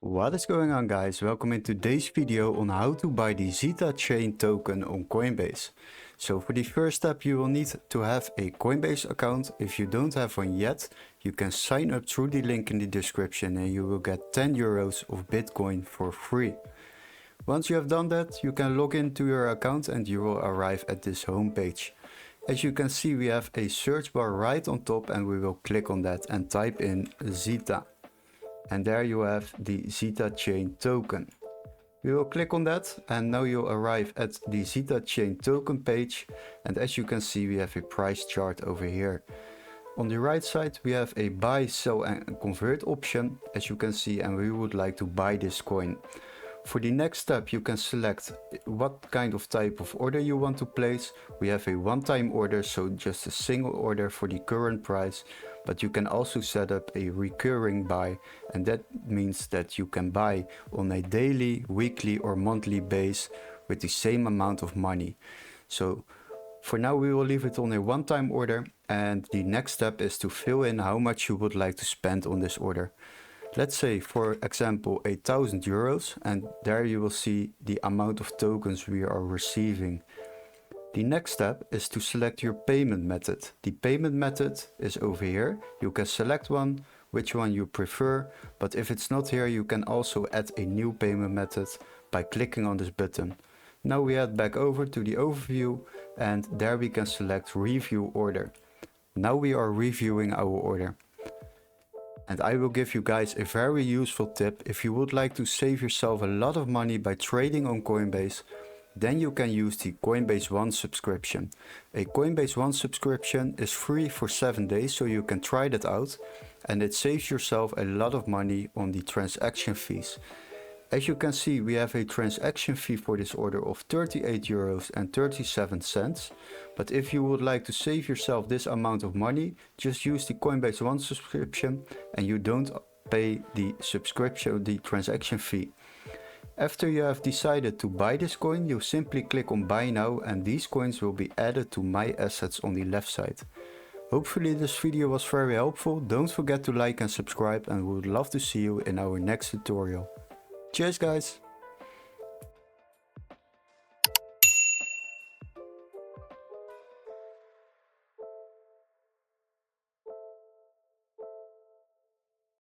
What is going on, guys? Welcome in today's video on how to buy the Zetachain token on Coinbase. So for the first step you will need to have a Coinbase account. If you don't have one yet, you can sign up through the link in the description and you will get 10 euros of Bitcoin for free. Once you have done that, you can log into your account and you will arrive at this home page. As you can see, we have a search bar right on top and we will click on that and type in Zeta. And there you have the Zetachain token. We will click on that and now you'll arrive at the Zetachain token page. And as you can see, we have a price chart over here. On the right side, we have a buy, sell and convert option, as you can see, and we would like to buy this coin. For the next step, you can select what kind of type of order you want to place. We have a one-time order, so just a single order for the current price. But you can also set up a recurring buy, and that means that you can buy on a daily, weekly or monthly base with the same amount of money. So for now we will leave it on a one-time order, and the next step is to fill in how much you would like to spend on this order. Let's say, for example, 1,000 euros, and there you will see the amount of tokens we are receiving. The next step is to select your payment method. The payment method is over here. You can select one, which one you prefer, but if it's not here, you can also add a new payment method by clicking on this button. Now we head back over to the overview, and there we can select review order. Now we are reviewing our order. And I will give you guys a very useful tip. If you would like to save yourself a lot of money by trading on Coinbase, then you can use the Coinbase One subscription. A Coinbase One subscription is free for 7 days, so you can try that out. And it saves yourself a lot of money on the transaction fees. As you can see, we have a transaction fee for this order of 38.37 euros. But if you would like to save yourself this amount of money, just use the Coinbase One subscription and you don't pay the transaction fee. After you have decided to buy this coin, you simply click on buy now and these coins will be added to my assets on the left side. Hopefully this video was very helpful. Don't forget to like and subscribe, and we would love to see you in our next tutorial. Cheers, guys!